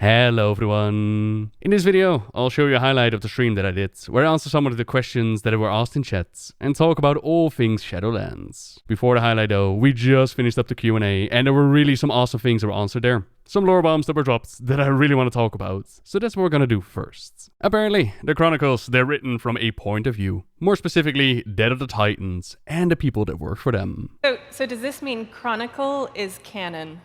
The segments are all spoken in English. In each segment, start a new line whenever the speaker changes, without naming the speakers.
Hello everyone! In this video, I'll show you a highlight of the stream that I did, where I answer some of the questions that were asked in chats, and talk about all things Shadowlands. Before the highlight though, we just finished up the Q&A, and there were really some awesome things that were answered there. Some lore bombs that were dropped that I really want to talk about, so that's what we're gonna do first. Apparently, the Chronicles, they're written from a point of view, more specifically, that of the Titans, and the people that work for them.
So does this mean Chronicle is canon?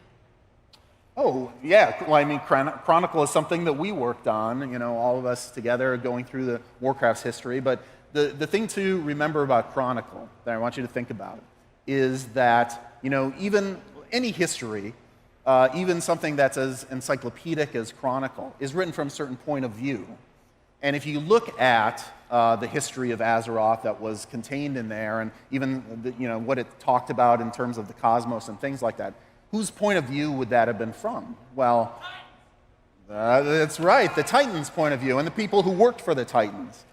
Oh, yeah. Well, I mean, Chronicle is something that we worked on, you know, all of us together going through the Warcraft's history. But the thing to remember about Chronicle that I want you to think about is that, you know, even any history, even something that's as encyclopedic as Chronicle, is written from a certain point of view. And if you look at the history of Azeroth that was contained in there, and even you know what it talked about in terms of the cosmos and things like that, whose point of view would that have been from? Well, that's right, the Titans' point of view, and the people who worked for the Titans,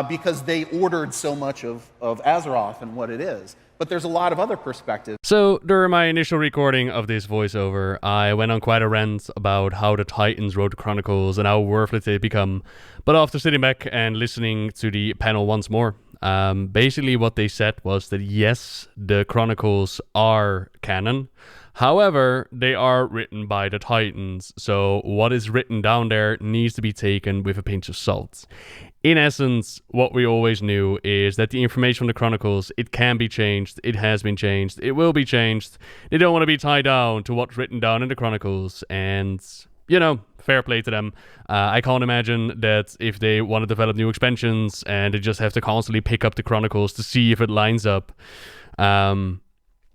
because they ordered so much of Azeroth and what it is. But there's a lot of other perspectives.
So, during my initial recording of this voiceover, I went on quite a rant about how the Titans wrote the Chronicles and how worthless they become. But after sitting back and listening to the panel once more, basically what they said was that yes, the Chronicles are canon. However, they are written by the Titans, so what is written down there needs to be taken with a pinch of salt. In essence, what we always knew is that the information from the Chronicles, it can be changed, it has been changed, it will be changed. They don't want to be tied down to what's written down in the Chronicles, and, you know, fair play to them. I can't imagine that if they want to develop new expansions and they just have to constantly pick up the Chronicles to see if it lines up.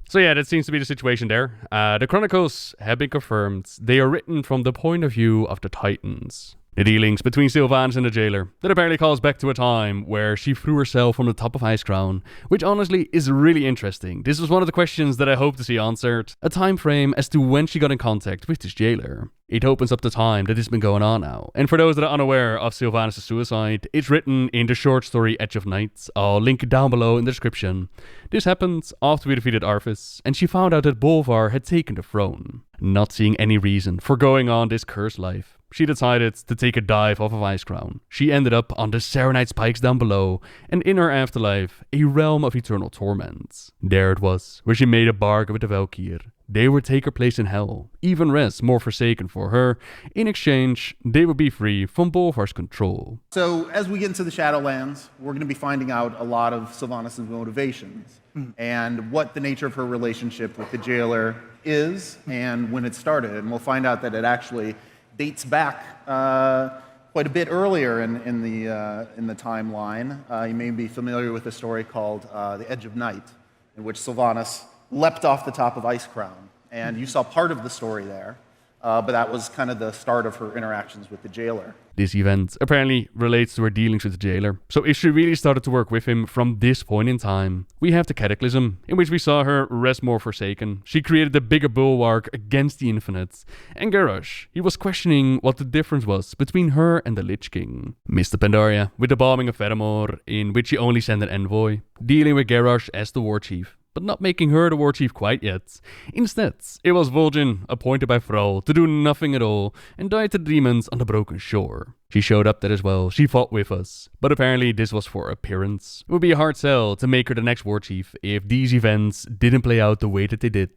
So yeah, that seems to be the situation there. The Chronicles have been confirmed. They are written from the point of view of the Titans. The dealings between Sylvanas and the jailer, that apparently calls back to a time where she threw herself from the top of Icecrown, which honestly is really interesting. This was one of the questions that I hope to see answered. A time frame as to when she got in contact with this jailer. It opens up the time that has been going on now. And for those that are unaware of Sylvanas' suicide, it's written in the short story Edge of Night. I'll link it down below in the description. This happened after we defeated Arthas, and she found out that Bolvar had taken the throne. Not seeing any reason for going on this cursed life, she decided to take a dive off of Icecrown. She ended up on the Serenite spikes down below, and in her afterlife, a realm of eternal torment. There it was, where she made a bargain with the Valkyr. They would take her place in hell, even rest more forsaken for her. In exchange, they would be free from Bolvar's control.
So as we get into the Shadowlands, we're going to be finding out a lot of Sylvanas' motivations and what the nature of her relationship with the jailer is and when it started. And we'll find out that it actually dates back quite a bit earlier in the timeline. You may be familiar with a story called The Edge of Night, in which Sylvanas leapt off the top of Icecrown. And you saw part of the story there, but that was kind of the start of her interactions with the jailer.
This event apparently relates to her dealings with the jailer. So if she really started to work with him from this point in time, we have the Cataclysm, in which we saw her rest more forsaken. She created the bigger bulwark against the Infinite. And Garrosh, he was questioning what the difference was between her and the Lich King. Mr. Pandaria, with the bombing of Vedamor, in which he only sent an envoy, dealing with Garrosh as the war chief, but not making her the war chief quite yet. Instead, it was Vol'jin, appointed by Thrall, to do nothing at all and die to the demons on the Broken Shore. She showed up there as well, she fought with us, but apparently this was for appearance. It would be a hard sell to make her the next war chief if these events didn't play out the way that they did.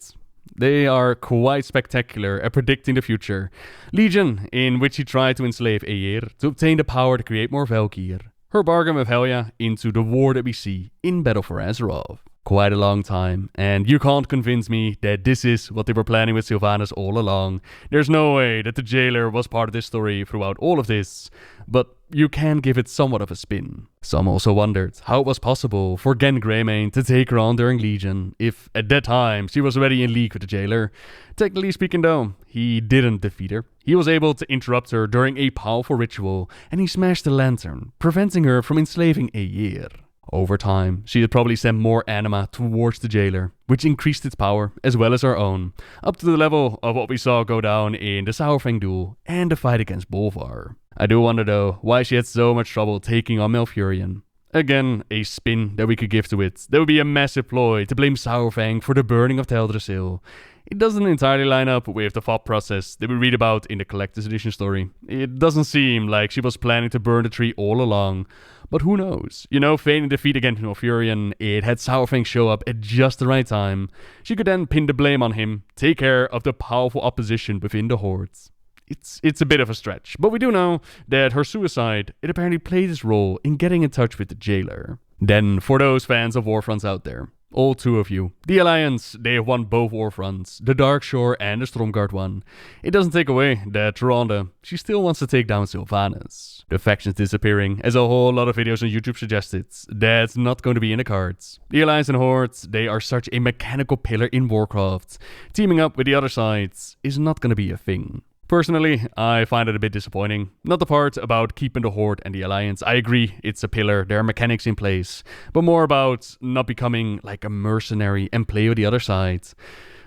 They are quite spectacular at predicting the future. Legion, in which she tried to enslave Aegir to obtain the power to create more Valkyr. Her bargain with Helya into the war that we see in Battle for Azeroth. Quite a long time, and you can't convince me that this is what they were planning with Sylvanas all along. There's no way that the jailer was part of this story throughout all of this, but you can give it somewhat of a spin. Some also wondered how it was possible for Gen Greymane to take her on during Legion, if at that time she was already in league with the jailer. Technically speaking though, he didn't defeat her. He was able to interrupt her during a powerful ritual, and he smashed the lantern, preventing her from enslaving Aegir. Over time, she had probably sent more anima towards the jailer, which increased its power, as well as her own, up to the level of what we saw go down in the Saurfang duel and the fight against Bolvar. I do wonder though, why she had so much trouble taking on Malfurion. Again, a spin that we could give to it. There would be a massive ploy to blame Saurfang for the burning of Teldrassil. It doesn't entirely line up with the thought process that we read about in the Collector's Edition story. It doesn't seem like she was planning to burn the tree all along, but who knows? You know, feigning defeat against Northurian, it had Sourfang show up at just the right time. She could then pin the blame on him, take care of the powerful opposition within the hordes. It's a bit of a stretch, but we do know that her suicide, it apparently played its role in getting in touch with the jailer. Then, for those fans of Warfronts out there, all two of you, the Alliance, they have won both Warfronts, the Darkshore and the Stormguard one. It doesn't take away that Rhonda, she still wants to take down Sylvanas. The factions disappearing, as a whole lot of videos on YouTube suggested, that's not going to be in the cards. The Alliance and Hordes, they are such a mechanical pillar in Warcraft. Teaming up with the other sides is not going to be a thing. Personally, I find it a bit disappointing. Not the part about keeping the Horde and the Alliance. I agree, it's a pillar, there are mechanics in place. But more about not becoming like a mercenary and play with the other side.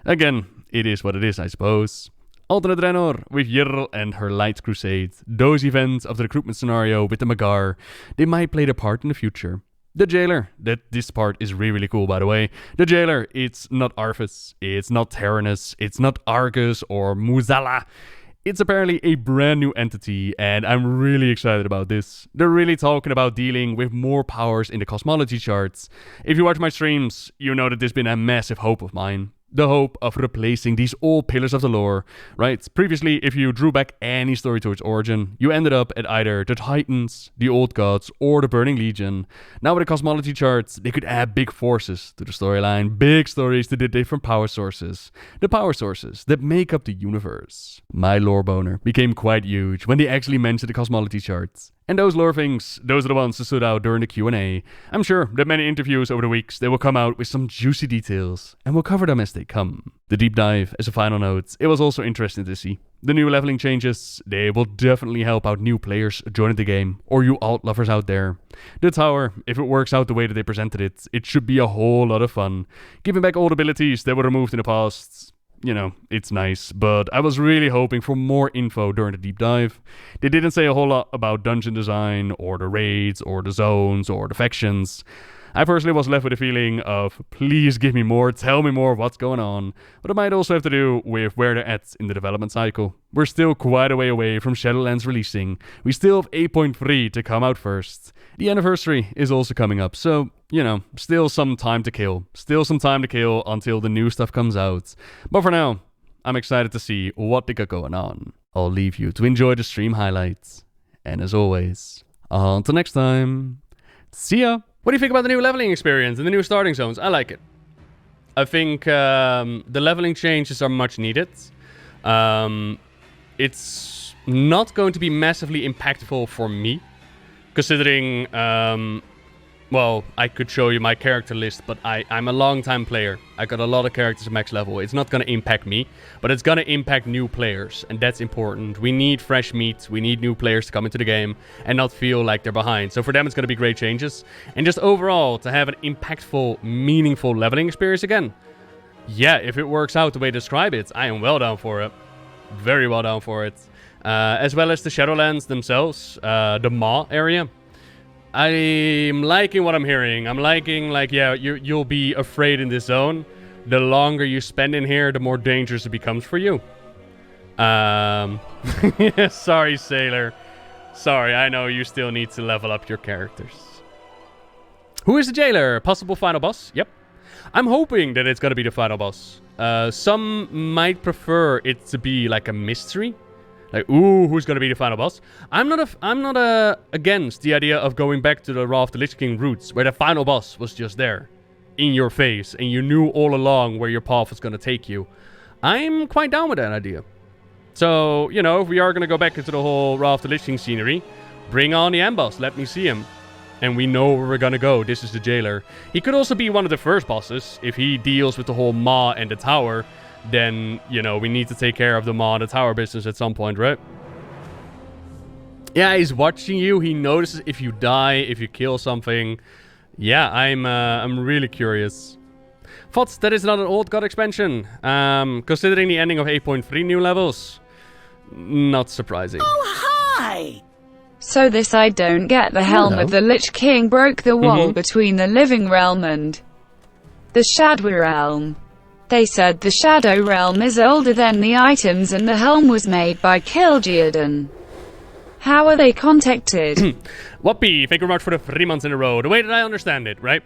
Again, it is what it is, I suppose. Alternate Draenor with Yrl and her Light Crusade. Those events of the recruitment scenario with the Magar, they might play their part in the future. The Jailer, this part is really cool by the way. The Jailer, it's not Arthas, it's not Tyrannus, it's not Argus or Muzala. It's apparently a brand new entity, and I'm really excited about this. They're really talking about dealing with more powers in the Cosmology charts. If you watch my streams, you know that this has been a massive hope of mine. The hope of replacing these old pillars of the lore, right? Previously, if you drew back any story to its origin, you ended up at either the Titans, the Old Gods, or the Burning Legion. Now with the Cosmology charts, they could add big forces to the storyline, big stories to the different power sources. The power sources that make up the universe. My lore boner became quite huge when they actually mentioned the Cosmology charts. And those lore things, those are the ones that stood out during the Q&A. I'm sure that many interviews over the weeks, they will come out with some juicy details, and we'll cover them as they come. The deep dive, as a final note, it was also interesting to see. The new leveling changes, they will definitely help out new players joining the game, or you alt lovers out there. The tower, if it works out the way that they presented it, it should be a whole lot of fun. Giving back old abilities that were removed in the past, you know, it's nice, but I was really hoping for more info during the deep dive. They didn't say a whole lot about dungeon design, or the raids, or the zones, or the factions. I personally was left with a feeling of, please give me more, tell me more what's going on. But it might also have to do with where they're at in the development cycle. We're still quite a way away from Shadowlands releasing. We still have 8.3 to come out first. The anniversary is also coming up, so, you know, still some time to kill. Still some time to kill until the new stuff comes out. But for now, I'm excited to see what they got going on. I'll leave you to enjoy the stream highlights. And as always, until next time, see ya! What do you think about the new leveling experience and the new starting zones? I like it. I think the leveling changes are much needed. It's not going to be massively impactful for me, considering, well, I could show you my character list, but I'm a long-time player. I got a lot of characters at max level. It's not going to impact me, but it's going to impact new players, and that's important. We need fresh meat. We need new players to come into the game and not feel like they're behind. So for them, it's going to be great changes. And just overall, to have an impactful, meaningful leveling experience again. Yeah, if it works out the way they describe it, I am well down for it. Very well down for it. As well as the Shadowlands themselves, the Maw area. I'm liking what I'm hearing. I'm liking, like, yeah, you'll be afraid in this zone. The longer you spend in here, the more dangerous it becomes for you. Sorry, Sailor. Sorry, I know you still need to level up your characters. Who is the Jailer? Possible final boss? Yep. I'm hoping that it's gonna be the final boss. Some might prefer it to be like a mystery. Like, ooh, who's gonna be the final boss? I'm not against the idea of going back to the Wrath of the Lich King roots, where the final boss was just there, in your face, and you knew all along where your path was gonna take you. I'm quite down with that idea. So, you know, if we are gonna go back into the whole Wrath of the Lich King scenery, bring on the end boss, let me see him. And we know where we're gonna go. This is the Jailer. He could also be one of the first bosses, if he deals with the whole Maw and the tower. Then, you know, we need to take care of the Maw and the tower business at some point, right? Yeah, he's watching you. He notices if you die, if you kill something. Yeah, I'm really curious. Thoughts, that is not an Old God expansion. Considering the ending of 8.3 new levels, not surprising.
Oh, hi!
So this I don't get. The Helm of the Lich King broke the wall between the living realm and the Shadowy realm. They said the Shadow Realm is older than the items and the helm was made by Kil'jaeden. How are they contacted?
Whoopee, thank you very much for the 3 months in a row. The way that I understand it, right,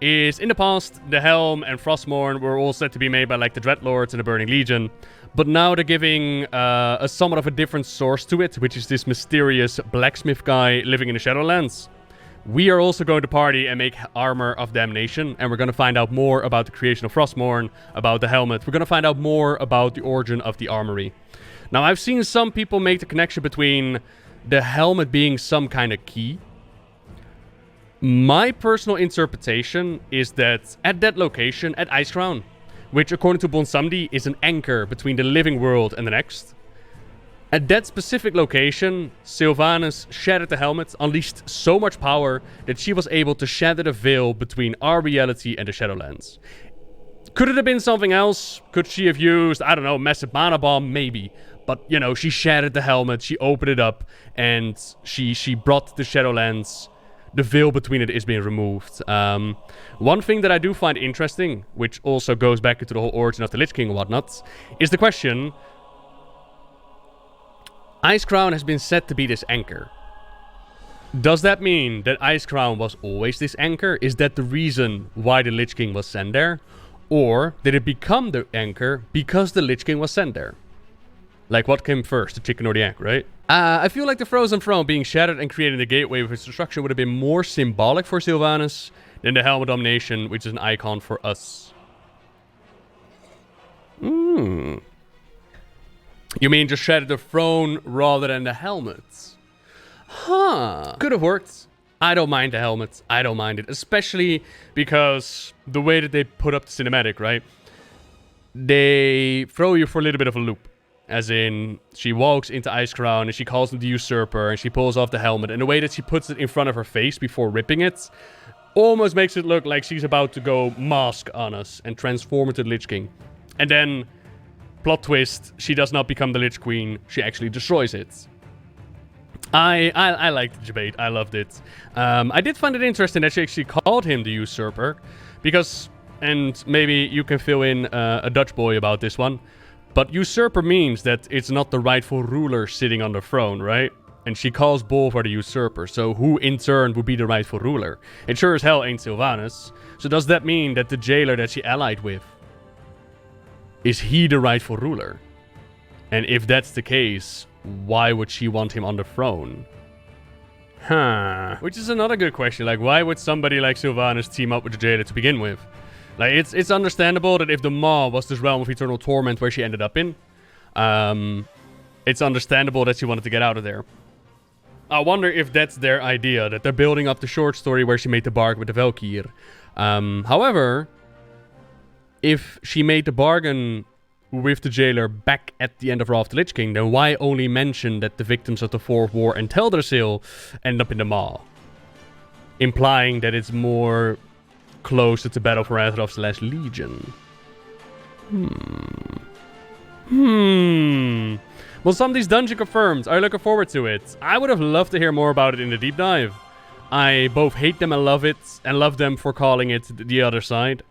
is in the past, the Helm and Frostmourne were all said to be made by, like, the Dreadlords and the Burning Legion. But now they're giving a somewhat of a different source to it, which is this mysterious blacksmith guy living in the Shadowlands. We are also going to party and make Armor of Damnation, and we're going to find out more about the creation of Frostmourne, about the helmet. We're going to find out more about the origin of the armory. Now, I've seen some people make the connection between the helmet being some kind of key. My personal interpretation is that at that location, at Icecrown, which according to Bonsamdi is an anchor between the living world and the next, at that specific location, Sylvanas shattered the helmet, unleashed so much power that she was able to shatter the veil between our reality and the Shadowlands. Could it have been something else? Could she have used, I don't know, massive mana bomb? Maybe. But, you know, she shattered the helmet, she opened it up, and she brought the Shadowlands. The veil between it is being removed. One thing that I do find interesting, which also goes back into the whole origin of the Lich King and whatnot, is the question: Icecrown has been said to be this anchor. Does that mean that Icecrown was always this anchor? Is that the reason why the Lich King was sent there? Or did it become the anchor because the Lich King was sent there? Like, what came first, the chicken or the egg, right? I feel like the Frozen Throne being shattered and creating the gateway with its destruction would have been more symbolic for Sylvanas than the Helm of Domination, which is an icon for us. You mean just shatter the throne rather than the helmets? Huh. Could have worked. I don't mind the helmets. I don't mind it. Especially because the way that they put up the cinematic, right? They throw you for a little bit of a loop. As in, she walks into Icecrown and she calls him the Usurper and she pulls off the helmet. And the way that she puts it in front of her face before ripping it almost makes it look like she's about to go mask on us and transform into the Lich King. And then, plot twist, she does not become the Lich Queen. She actually destroys it. I liked the debate. I loved it. I did find it interesting that she actually called him the Usurper. Because, and maybe you can fill in a Dutch boy about this one, but usurper means that it's not the rightful ruler sitting on the throne, right? And she calls Bolvar the usurper, so who in turn would be the rightful ruler? It sure as hell ain't Sylvanas. So does that mean that the jailer that she allied with, is he the rightful ruler? And if that's the case, why would she want him on the throne? Huh. Which is another good question, like why would somebody like Sylvanas team up with the jailer to begin with? Like, it's understandable that if the Maw was this realm of eternal torment where she ended up in, it's understandable that she wanted to get out of there. I wonder if that's their idea, that they're building up the short story where she made the bargain with the Valkyr. However, if she made the bargain with the jailer back at the end of Wrath of the Lich King, then why only mention that the victims of the Fourth War and Teldrassil end up in the Maw? Implying that it's more close to the Battle for Azeroth / Legion. Well, some of these dungeon confirmed. Are you looking forward to it? I would have loved to hear more about it in the deep dive. I both hate them and love it, and love them for calling it the other side.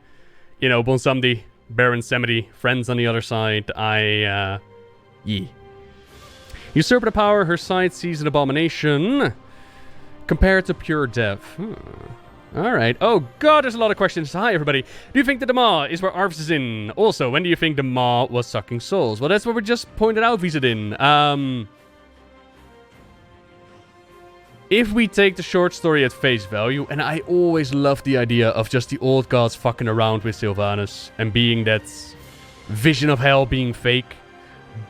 You know, Bonsamdi, Baron Samedi, friends on the other side. Yeah. Usurp the power, her side sees an abomination. Compared to pure death. Alright. Oh god, there's a lot of questions. Hi everybody. Do you think that the Maw is where Arthas is in? Also, when do you think the Maw was sucking souls? Well, that's what we just pointed out, Vizadin. If we take the short story at face value, and I always love the idea of just the old gods fucking around with Sylvanas and being that vision of hell being fake,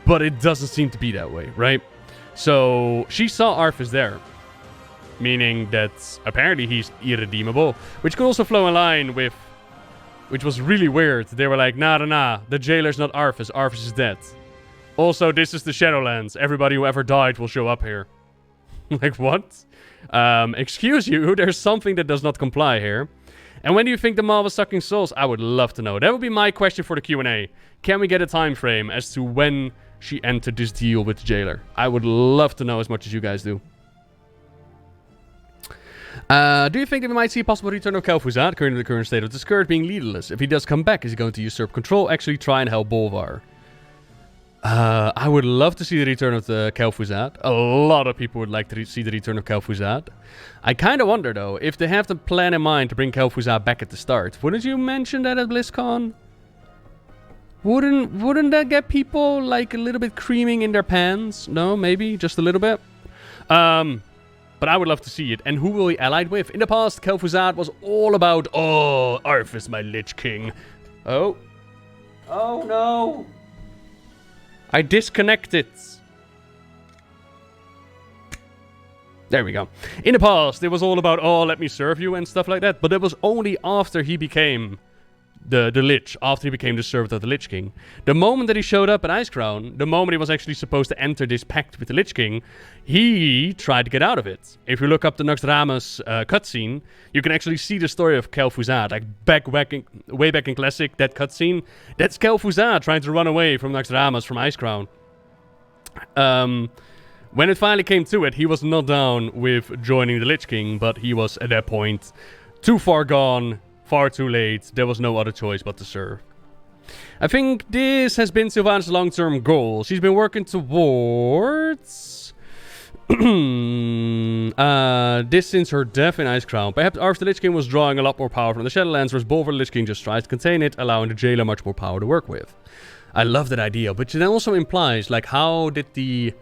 but it doesn't seem to be that way, right? So, she saw Arthas there. Meaning that apparently he's irredeemable. Which could also flow in line with... Which was really weird. They were like, nah, the jailer's not Arthas. Arthas is dead. Also, this is the Shadowlands. Everybody who ever died will show up here. Like, what? Excuse you, there's something that does not comply here. And when do you think the Maw was sucking souls? I would love to know. That would be my question for the Q&A. Can we get a time frame as to when she entered this deal with the jailer? I would love to know as much as you guys do. Do you think that we might see a possible return of Kel'Thuzad, currently in the current state of the Scourge being leaderless? If he does come back, is he going to usurp control, actually try and help Bolvar? I would love to see the return of the Kel'Thuzad. A lot of people would like to see the return of Kel'Thuzad. I kind of wonder, though, if they have the plan in mind to bring Kel'Thuzad back at the start. Wouldn't you mention that at BlizzCon? Wouldn't that get people, like, a little bit creaming in their pants? No, maybe? Just a little bit? But I would love to see it. And who will he allied with? In the past, Kel'Thuzad was all about, oh, Arthas, my Lich King. Oh. Oh, no. I disconnected. There we go. In the past, it was all about, oh, let me serve you and stuff like that. But it was only after he became the Lich, after he became the servant of the Lich King. The moment that he showed up at Icecrown, the moment he was actually supposed to enter this pact with the Lich King, he tried to get out of it. If you look up the Naxxramas cutscene, you can actually see the story of Kel'Thuzad. Like way back in Classic, that cutscene, that's Kel'Thuzad trying to run away from Naxxramas from Icecrown. When it finally came to it, he was not down with joining the Lich King, but he was at that point too far gone. Far too late. There was no other choice but to serve. I think this has been Sylvanas' long-term goal. She's been working towards this since her death in Icecrown. Perhaps after the Lich King was drawing a lot more power from the Shadowlands, whereas Bolvar the Lich King just tries to contain it, allowing the Jailer much more power to work with. I love that idea, but it then also implies, like, how did the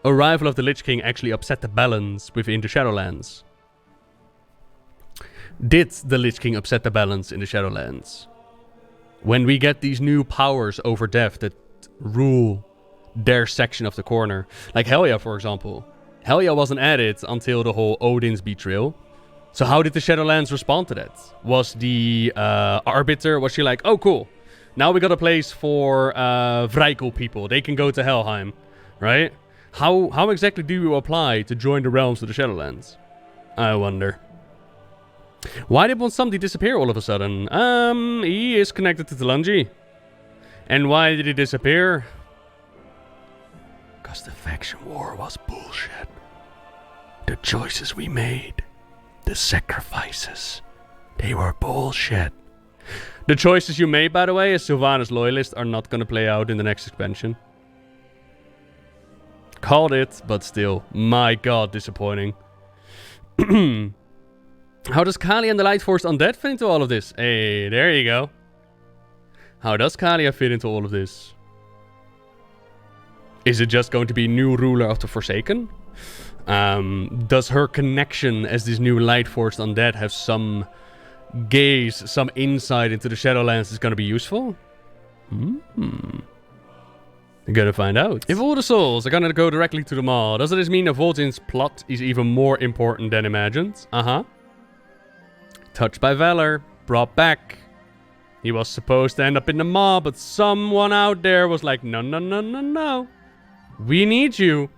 arrival of the Lich King actually upset the balance within the Shadowlands? Did the Lich King upset the balance in the Shadowlands? When we get these new powers over death that rule their section of the corner. Like Helya, for example. Helya wasn't added until the whole Odin's betrayal. So how did the Shadowlands respond to that? Was the Arbiter, was she like, oh cool, now we got a place for Vrykul people. They can go to Helheim, right? How exactly do you apply to join the realms of the Shadowlands? I wonder. Why did Bonsumdi disappear all of a sudden? He is connected to Telungi. And why did he disappear? Because the faction war was bullshit. The choices we made, the sacrifices, they were bullshit. The choices you made, by the way, as Sylvanas loyalists, are not going to play out in the next expansion. Called it, but still, my god, disappointing. How does Kali and the Light Force Undead fit into all of this? Hey, there you go. How does Kalia fit into all of this? Is it just going to be new ruler of the Forsaken? Does her connection as this new Light Force Undead have some gaze, some insight into the Shadowlands that's going to be useful? We're gonna find out. If all the souls are gonna go directly to the Maw, does this mean that Vol'jin's plot is even more important than imagined? Touched by Valor, brought back. He was supposed to end up in the Maw, but someone out there was like, no, no, no, no, no. We need you.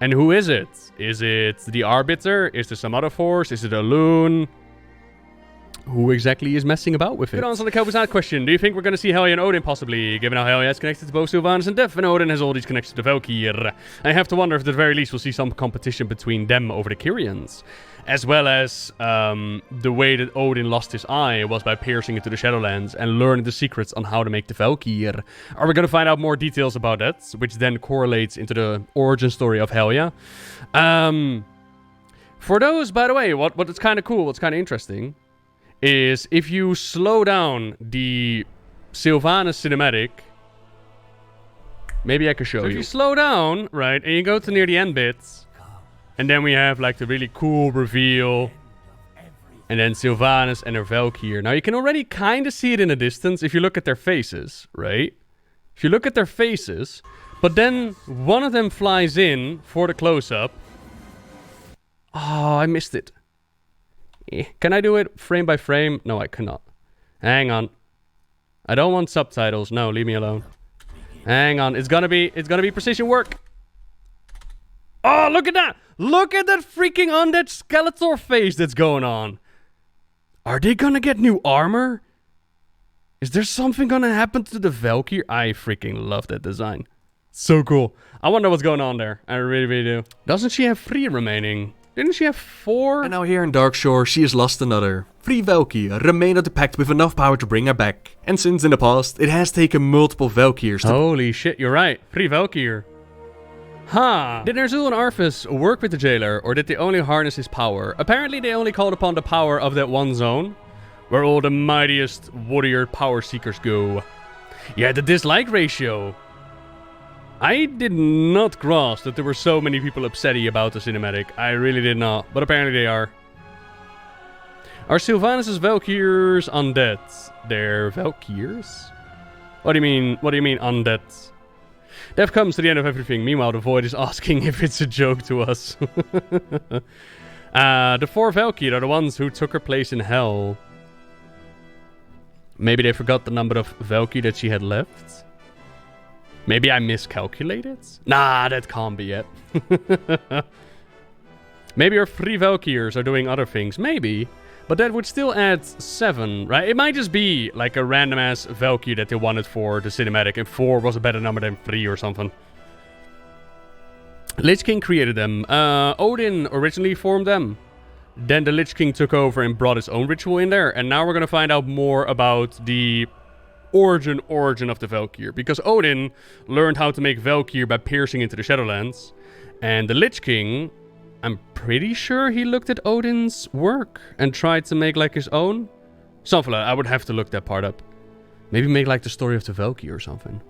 And who is it? Is it the Arbiter? Is there some other force? Is it a Loon? Who exactly is messing about with it? Good answer on the Kel'Thuzad question. Do you think we're going to see Helya and Odin possibly? Given how Helya is connected to both Sylvanas and Death, and Odin has all these connections to Valkyr. I have to wonder if at the very least we'll see some competition between them over the Kyrians. As well as the way that Odin lost his eye was by piercing into the Shadowlands and learning the secrets on how to make the Valkyr. Are we going to find out more details about that? Which then correlates into the origin story of Helya. For those, by the way, what is kind of cool, what's kind of interesting, is if you slow down the Sylvanas cinematic, maybe I could show you. If you slow down, right, and you go to near the end bits, and then we have like the really cool reveal, and then Sylvanas and her Valkyr. Now you can already kind of see it in the distance if you look at their faces, right? If you look at their faces, but then one of them flies in for the close-up. Oh, I missed it. Can I do it frame by frame? No, I cannot. Hang on. I don't want subtitles. No, leave me alone. Hang on. It's gonna be precision work. Oh, look at that! Look at that freaking undead Skeletor face that's going on. Are they gonna get new armor? Is there something gonna happen to the Valkyr? I freaking love that design. So cool. I wonder what's going on there. I really, really do. Doesn't she have 3 remaining? Didn't she have 4?
And now here in Darkshore, she has lost another. 3 Valkyr remain of the pact with enough power to bring her back. And since in the past, it has taken multiple Valkyrs to...
Holy shit, you're right. 3 Valkyr. Huh. Did Ner'zhul and Arthas work with the jailer, or did they only harness his power? Apparently they only called upon the power of that one zone, where all the mightiest warrior power seekers go. Yeah, the dislike ratio. I did not grasp that there were so many people upsetty about the cinematic. I really did not, but apparently they are. Are Sylvanas' Valkyrs undead? They're Valkyrs? What do you mean undead? Death comes to the end of everything. Meanwhile, the Void is asking if it's a joke to us. The 4 Valkyr are the ones who took her place in Hell. Maybe they forgot the number of Valkyr that she had left? Maybe I miscalculated? Nah, that can't be it. Maybe our 3 Valkyrs are doing other things. Maybe. But that would still add 7, right? It might just be like a random-ass Valkyr that they wanted for the cinematic, and 4 was a better number than 3 or something. Lich King created them. Odin originally formed them. Then the Lich King took over and brought his own ritual in there. And now we're going to find out more about the origin of the Valkyr. Because Odin learned how to make Valkyr by piercing into the Shadowlands. And the Lich King, I'm pretty sure he looked at Odin's work and tried to make like his own. Something like that. I would have to look that part up. Maybe make like the story of the Valkyr or something.